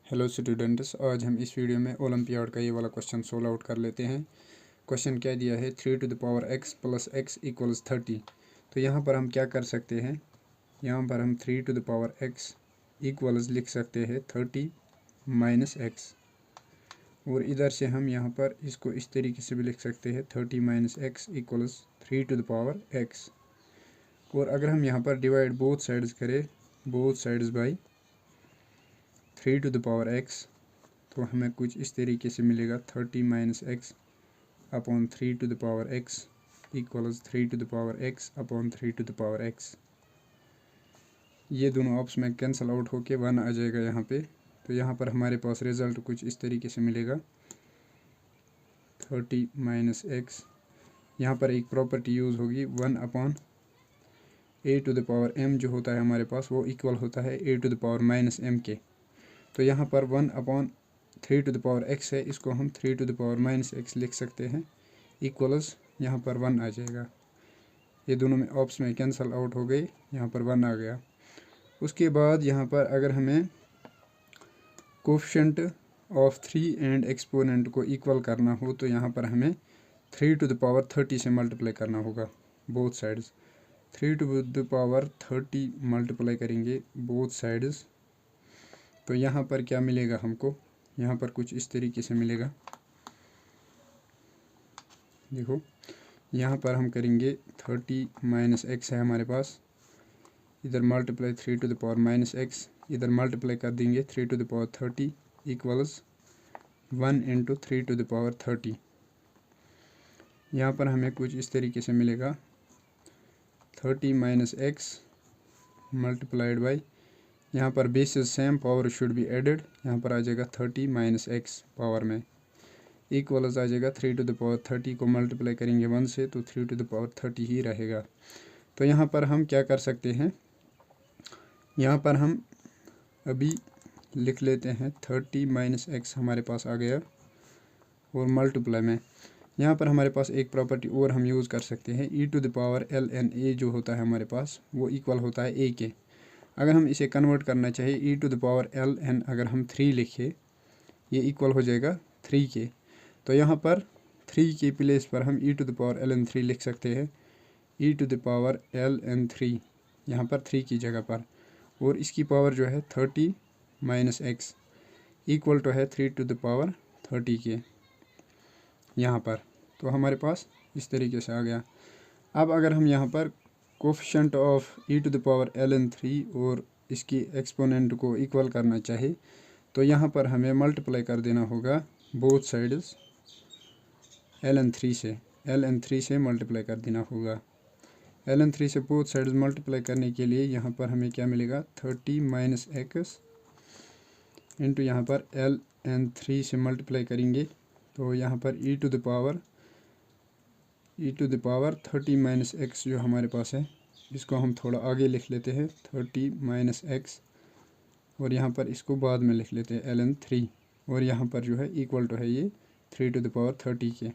Hello students, आज हम इस वीडियो में ओलंपियाड का ये वाला क्वेश्चन सोल्व आउट कर लेते हैं। क्वेश्चन क्या दिया है, 3 to the power x + x = 30। तो यहाँ पर हम क्या कर सकते हैं, यहाँ पर हम 3 to the power x equals लिख सकते हैं 30 - x। और इधर से हम यहाँ पर इसको इस तरीके से भी लिख सकते हैं 30 - x = 3 to the power x। और अगर हम यहाँ पर डिवाइड बोथ साइड्स करें, both sides by 3 to the power x, तो हमें कुछ इस तरीके से मिलेगा 30 - x upon 3 to the power x equals 3 to the power x upon 3 to the power x। ये दोनों ऑप्स में कैंसिल आउट होके 1 आ जाएगा यहाँ पे। तो यहाँ पर हमारे पास रिज़ल्ट कुछ इस तरीके से मिलेगा 30 - x। यहाँ पर एक प्रॉपर्टी यूज़ होगी 1 upon a to the power m जो होता है हमारे पास, वो इक्वल होता है a to the power -m के। तो यहाँ पर 1 upon 3 to the power x है, इसको हम 3 to the power -x लिख सकते हैं इक्वल्स यहाँ पर 1 आ जाएगा। ये दोनों में ऑप्स में कैंसिल आउट हो गए, यहाँ पर 1 आ गया। उसके बाद यहाँ पर अगर हमें कोफिशिएंट ऑफ 3 एंड एक्सपोनेंट को इक्वल करना हो तो यहाँ पर हमें 3 to the power 30 से मल्टीप्लाई करना होगा both sides. 3 to the power 30 multiply करेंगे बोथ साइड्स, तो यहाँ पर क्या मिलेगा हमको, यहाँ पर कुछ इस तरीके से मिलेगा। देखो यहाँ पर हम करेंगे 30 - x है हमारे पास, इधर multiply 3 to the power -x, इधर मल्टीप्लाई कर देंगे 3 to the power 30 equals 1 × 3 to the power 30। यहाँ पर हमें कुछ इस तरीके से मिलेगा 30 - x मल्टीप्लाइड बाई, यहाँ पर basis same, power should be added, यहाँ पर आ जाएगा 30 - x पावर में इक्वल्स आ जाएगा 3 to the power 30 को मल्टीप्लाई करेंगे 1 से तो 3 to the power 30 ही रहेगा। तो यहाँ पर हम क्या कर सकते हैं, यहाँ पर हम अभी लिख लेते हैं 30 - x हमारे पास आ गया। और मल्टीप्लाई में यहाँ पर हमारे पास एक प्रॉपर्टी और हम यूज़ कर सकते हैं, e to the power ln a जो होता है हमारे पास, वो इक्वल होता है a के। अगर हम इसे कन्वर्ट करना चाहिए e to the power ln, अगर हम 3 लिखे, ये इक्वल हो जाएगा 3 के। तो यहाँ पर 3 के प्लेस पर हम e to the power ln 3 लिख सकते हैं, e to the power ln 3 यहाँ पर 3 की जगह पर, और इसकी पावर जो है 30 - x इक्वल टू है 3 to the power 30 के यहाँ पर। तो हमारे पास इस तरीके से आ गया। अब अगर हम यहाँ पर coefficient of e to the power ln 3 और इसकी एक्सपोनेंट को इक्वल करना चाहे तो यहाँ पर हमें मल्टीप्लाई कर देना होगा बोथ साइड्स ln 3 से मल्टीप्लाई कर देना होगा। ln 3 से बोथ साइड्स मल्टीप्लाई करने के लिए यहाँ पर हमें क्या मिलेगा 30 - x इंटू यहाँ पर ln 3 से मल्टीप्लाई करेंगे तो यहाँ पर e to the power 30 - x जो हमारे पास है, इसको हम थोड़ा आगे लिख लेते हैं 30 - x, और यहाँ पर इसको बाद में लिख लेते हैं ln 3, और यहाँ पर जो है इक्वल टू है ये 3 to the power 30 के।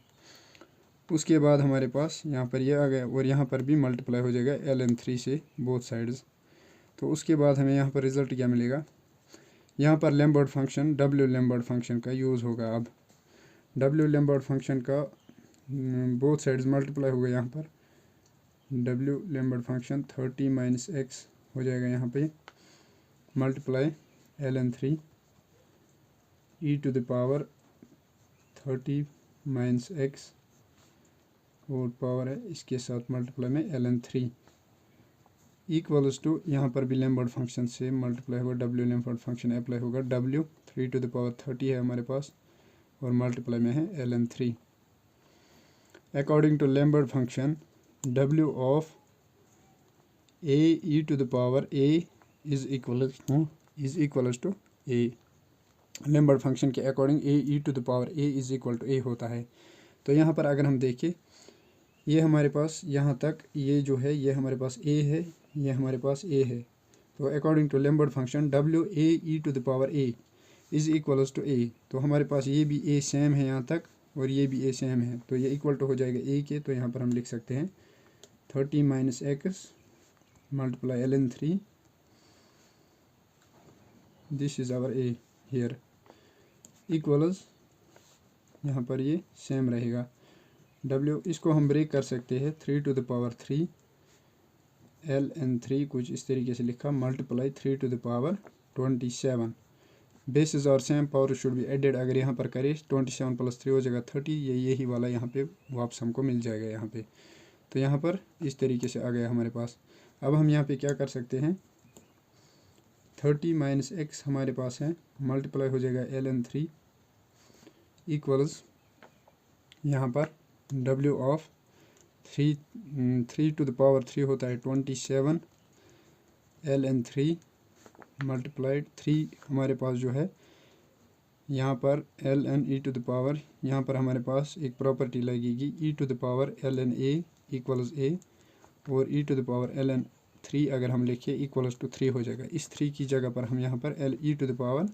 उसके बाद हमारे पास यहाँ पर ये आ गया, और यहाँ पर भी मल्टीप्लाई हो जाएगा ln 3 से बोथ साइड्स। तो उसके बाद हमें यहाँ पर रिज़ल्ट क्या मिलेगा, यहाँ पर Lambert function, w Lambert function का यूज़ होगा। अब w लैम्बर्ट फंक्शन का बोथ साइड्स मल्टीप्लाई होगा, यहाँ पर w लैम्बर्ट फंक्शन 30 - x हो जाएगा यहाँ पे multiply ln 3 e to the power 30 - x, और पावर है इसके साथ मल्टीप्लाई में ln 3 इक्वल्स टू, यहाँ पर भी लैम्बर्ट फंक्शन से मल्टीप्लाई होगा, w लैम्बर्ट फंक्शन अप्लाई होगा, w 3 to the power 30 है हमारे पास, और मल्टीप्लाई में है ln 3। According to Lambert function w of a e to the power a is equals to a। Lambert function के according a e to the power a is equal to a होता है। तो यहाँ पर अगर हम देखें, ये हमारे पास यहाँ तक ये जो है ये हमारे पास a है, ये हमारे पास a है। तो according to Lambert function w a e to the power a is equals to a, तो हमारे पास ये भी a सेम है यहाँ तक, और ये भी a सेम है, तो ये इक्वल टू हो जाएगा a के। तो यहाँ पर हम लिख सकते हैं 30 - x multiply ln 3, this is our a। Here equals यहाँ पर ये सेम रहेगा। w इसको हम ब्रेक कर सकते हैं 3 to the power 3 ln3 कुछ इस तरीके से लिखा multiply 3 to the power 27। Basis और same power should be added. अगर यहाँ पर करें 27 + 3 हो जाएगा 30। यही वाला यहाँ पे वापस हमको मिल जाएगा यहाँ पे। तो यहाँ पर इस तरीके से आ गया हमारे पास। अब हम यहाँ पे क्या कर सकते हैं 30 - x हमारे पास है मल्टीप्लाई हो जाएगा ln3 इक्वल्स यहाँ पर w of 3 to the power 3 होता है 27 ln3 मल्टीप्लाइड 3 हमारे पास जो है यहाँ पर ln e to the power, यहाँ पर हमारे पास एक प्रॉपर्टी लगेगी e to the power ln a equals a और e to the power ln 3 अगर हम लिखें इक्वल्स टू 3 हो जाएगा। इस 3 की जगह पर हम यहाँ पर e to the power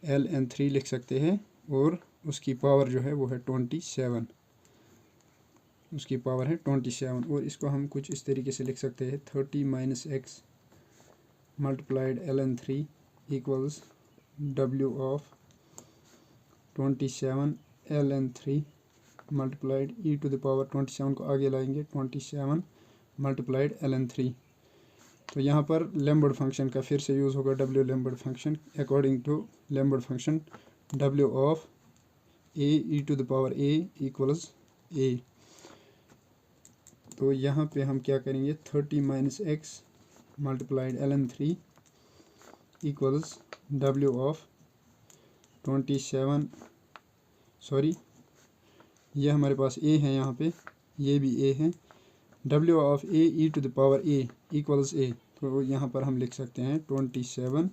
ln 3 लिख सकते हैं और उसकी पावर जो है वो है 27, उसकी पावर है 27। और इसको हम कुछ इस तरीके से लिख सकते हैं 30 - x multiplied ln3 equals w of 27 ln3 multiplied e to the power 27 को आगे लाएंगे 27 मल्टीप्लाइड ln3। तो यहाँ पर लैम्बर्ट फंक्शन का फिर से यूज़ होगा w Lambert function according to Lambert function w of a e to the power a equals a। तो यहाँ पे हम क्या करेंगे 30 - x multiplied ln3 equals w of 27 sorry ये हमारे पास a है, यहाँ पे ये भी a है w of a e to the power a equals a। तो यहाँ पर हम लिख सकते हैं 27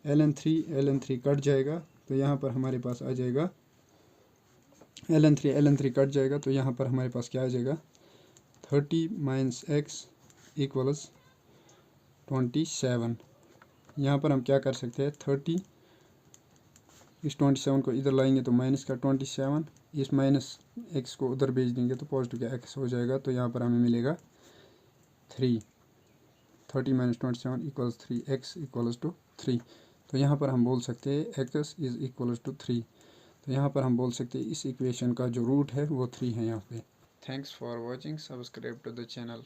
ln3 कट जाएगा तो यहाँ पर हमारे पास आ जाएगा ln3 कट जाएगा तो यहाँ पर हमारे पास क्या आ जाएगा 30 - x इक्वल्स 27। यहाँ पर हम क्या कर सकते हैं 30 इस 27 को इधर लाएंगे तो माइनस का 27, इस माइनस x को उधर भेज देंगे तो पॉजिटिव का x हो जाएगा। तो यहाँ पर हमें मिलेगा 3 30 - 27 इक्वल्स 3x इक्वल्स टू 3। तो यहाँ पर हम बोल सकते हैं x इज़ इक्वल्स टू 3। तो यहाँ पर हम बोल सकते हैं इस इक्वेशन का जो रूट है वो 3 है यहाँ पे। Thanks for watching, subscribe to the channel.